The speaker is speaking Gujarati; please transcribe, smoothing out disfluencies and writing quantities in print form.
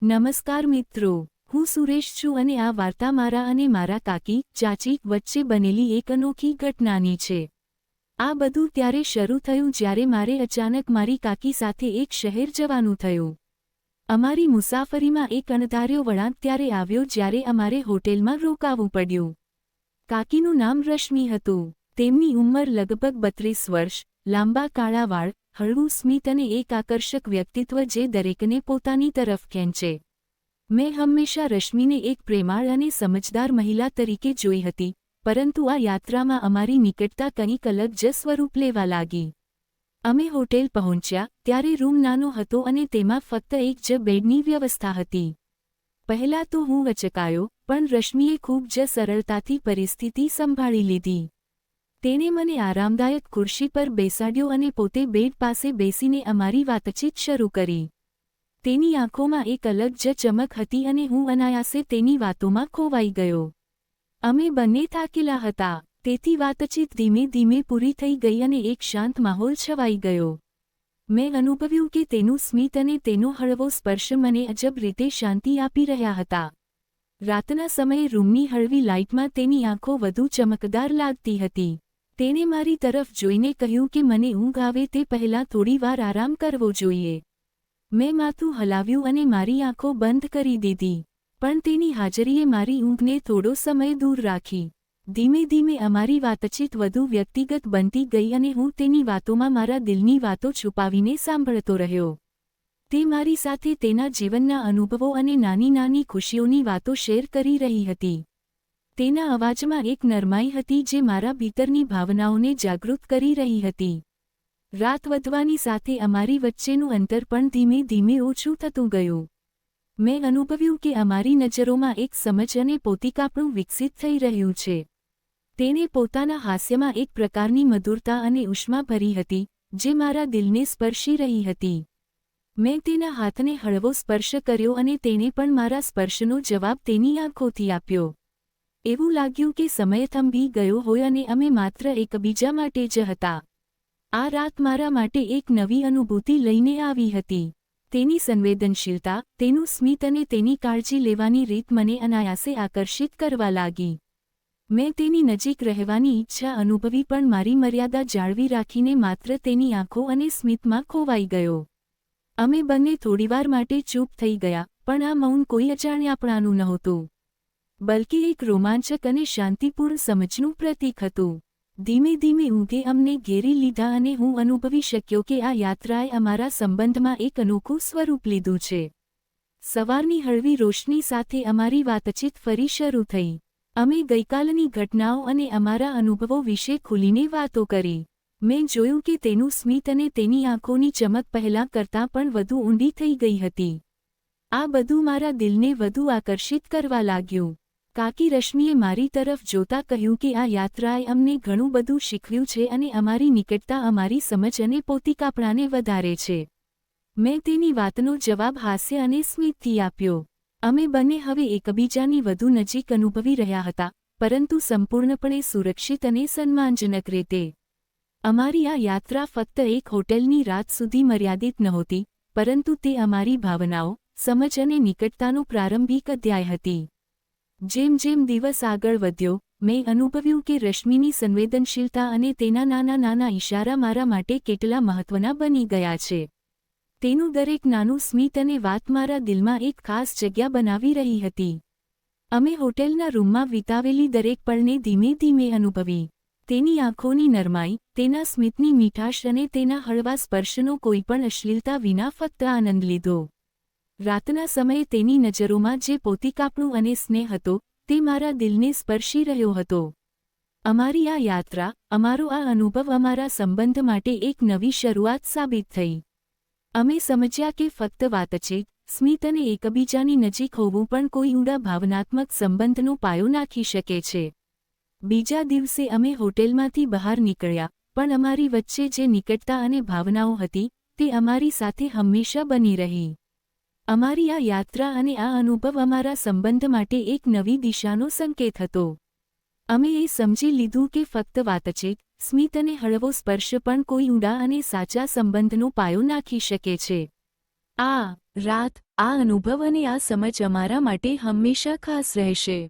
નમસ્કાર મિત્રો, હું સુરેશ છું અને આ વાર્તા મારા અને મારા કાકી, ચાચી વચ્ચે બનેલી એક અનોખી ઘટનાની છે। આ બધું ત્યારે શરૂ થયું જ્યારે મારે અચાનક મારી કાકી સાથે એક શહેર જવાનું થયું। અમારી મુસાફરીમાં એક અણધાર્યો વળાંક ત્યારે આવ્યો જ્યારે અમારે હોટેલમાં રોકાવું પડ્યું। કાકીનું નામ રશ્મિ હતું। તેમની ઉંમર લગભગ 32 વર્ષ, લાંબા કાળા વાળ, હળવું સ્મિત અને એક આકર્ષક વ્યક્તિત્વ જે દરેકને પોતાની તરફ ખેંચે। મેં હંમેશા રશ્મિને એક પ્રેમાળ અને સમજદાર મહિલા તરીકે જોઈ હતી, પરંતુ આ યાત્રામાં અમારી નિકટતા કંઈક અલગ જ સ્વરૂપ લેવા લાગી। અમે હોટેલ પહોંચ્યા ત્યારે રૂમ નાનો હતો અને તેમાં ફક્ત એક જ બેડની વ્યવસ્થા હતી। પહેલાં તો હું અચકાયો, પણ રશ્મિએ ખૂબ જ સરળતાથી પરિસ્થિતિ સંભાળી લીધી। તેણે મને આરામદાયક ખુરશી પર બેસાડ્યો અને પોતે બેડ પાસે બેસીને અમારી વાતચીત શરૂ કરી। તેની આંખોમાં એક અલગ જ ચમક હતી અને હું અનાયાસે તેની વાતોમાં ખોવાઈ ગયો। અમે બંને થાકેલા હતા, તેથી વાતચીત ધીમે ધીમે પૂરી થઈ ગઈ અને એક શાંત માહોલ છવાઈ ગયો। મેં અનુભવ્યું કે તેનું સ્મિત અને તેનો હળવો સ્પર્શ મને અજબ રીતે શાંતિ આપી રહ્યા હતા। રાતના સમયે રૂમની હળવી લાઇટમાં તેની આંખો વધુ ચમકદાર લાગતી હતી। તેણે મારી તરફ જોઈને કહ્યું કે મને ઊંઘ આવે તે પહેલાં થોડી વાર આરામ કરવો જોઈએ। મેં માથું હલાવ્યું અને મારી આંખો બંધ કરી દીધી, પણ તેની હાજરીએ મારી ઊંઘને થોડો સમય દૂર રાખી। ધીમે ધીમે અમારી વાતચીત વધુ વ્યક્તિગત બનતી ગઈ અને હું તેની વાતોમાં મારા દિલની વાતો છુપાવીને સાંભળતો રહ્યો। તે મારી સાથે તેના જીવનના અનુભવો અને નાની નાની ખુશીઓની વાતો શેર કરી રહી હતી। તેના અવાજમાં એક નરમાઈ હતી જે મારા ભીતરની ભાવનાઓને જાગૃત કરી રહી હતી। રાત વધવાની સાથે અમારી વચ્ચેનું અંતર પણ ધીમે ધીમે ઓછું થતું ગયું। મેં અનુભવ્યું કે અમારી નજરોમાં એક સમજ અને પોતીકાપણું વિકસિત થઈ રહ્યું છે। તેણે પોતાના હાસ્યમાં એક પ્રકારની મધુરતા અને ઉષ્મા ભરી હતી, જે મારા દિલને સ્પર્શી રહી હતી। મેં તેના હાથને હળવો સ્પર્શ કર્યો અને તેણે પણ મારા સ્પર્શનો જવાબ તેની આંખોથી આપ્યો। એવું લાગ્યું કે સમય થંભી ગયો હોય અને અમે માત્ર એકબીજા માટે જ હતા। આ રાત મારા માટે એક નવી અનુભૂતિ લઈને આવી હતી। તેની સંવેદનશીલતા, તેનું સ્મિત અને તેની કાળજી લેવાની રીત મને અનાયાસે આકર્ષિત કરવા લાગી। મેં તેની નજીક રહેવાની ઈચ્છા અનુભવી પણ મારી મર્યાદા જાળવી રાખીને માત્ર તેની આંખો અને સ્મિતમાં ખોવાઈ ગયો। અમે બંને થોડીવાર માટે ચૂપ થઈ ગયા, પણ આ મૌન કોઈ અજાણ્યાપણાનું નહોતું, બલ્કે એક રોમાંચક અને શાંતિપૂર્ણ સમજનું પ્રતીક હતું। ધીમે ધીમે ઊંઘે અમને ઘેરી લીધા અને હું અનુભવી શક્યો કે આ યાત્રાએ અમારા સંબંધમાં એક અનોખું સ્વરૂપ લીધું છે। સવારની હળવી રોશની સાથે અમારી વાતચીત ફરી શરૂ થઈ। અમે ગઈકાલની ઘટનાઓ અને અમારા અનુભવો વિશે ખુલીને વાતો કરી। મેં જોયું કે તેનું સ્મિત અને તેની આંખોની ચમક પહેલાં કરતાં પણ વધુ ઊંડી થઈ ગઈ હતી। આ બધું મારા દિલને વધુ આકર્ષિત કરવા લાગ્યું। કાકી રશ્મિએ મારી તરફ જોતા કહ્યું કે આ યાત્રાએ અમને ઘણું બધું શીખવ્યું છે અને અમારી નિકટતા અમારી સમજ અને પોતીકાપણાને વધારે છે। મેં તેની વાતનો જવાબ હાસ્ય અને સ્મિતથી આપ્યો। અમે બંને હવે એકબીજાની વધુ નજીક અનુભવી રહ્યા હતા, પરંતુ સંપૂર્ણપણે સુરક્ષિત અને સન્માનજનક રીતે। અમારી આ યાત્રા ફક્ત એક હોટેલની રાત સુધી મર્યાદિત નહોતી, પરંતુ તે અમારી ભાવનાઓ, સમજ અને નિકટતાનો પ્રારંભિક અધ્યાય હતી। જેમ જેમ દિવસ આગળ વધ્યો, મેં અનુભવ્યું કે રશ્મિની સંવેદનશીલતા અને તેના નાના નાના ઇશારા મારા માટે કેટલા મહત્વના બની ગયા છે। તેનું દરેક નાનું સ્મિત અને વાત મારા દિલમાં એક ખાસ જગ્યા બનાવી રહી હતી। અમે હોટેલના રૂમમાં વિતાવેલી દરેક પળને ધીમે ધીમે અનુભવી। તેની આંખોની નરમાઈ, તેના સ્મિતની મીઠાશ અને તેના હળવા સ્પર્શનો કોઈપણ અશ્લીલતા વિના ફક્ત આનંદ લીધો। રાતના સમયે તેની નજરોમાં જે પોતીકાપણું અને સ્નેહ હતો, તે મારા દિલને સ્પર્શી રહ્યો હતો। અમારી આ યાત્રા, અમારો આ અનુભવ અમારા સંબંધ માટે એક નવી શરૂઆત સાબિત થઈ। અમે સમજ્યા કે ફક્ત વાતચીત, સ્મિત અને એકબીજાની નજીક હોવું પણ કોઈ ઊંડા ભાવનાત્મક સંબંધનો પાયો નાખી શકે છે। બીજા દિવસે અમે હોટેલમાંથી બહાર નીકળ્યા, પણ અમારી વચ્ચે જે નિકટતા અને ભાવનાઓ હતી, તે અમારી સાથે હંમેશા બની રહી। અમારી આ યાત્રા અને આ અનુભવ અમારા સંબંધ માટે એક નવી દિશાનો સંકેત હતો। અમે એ સમજી લીધું કે ફક્ત વાતચીત, સ્મિત અને હળવો સ્પર્શ પણ કોઈ ઊંડા અને સાચા સંબંધનો પાયો નાખી શકે છે। આ રાત, આ અનુભવ અને આ સમજ અમારા માટે હંમેશા ખાસ રહેશે.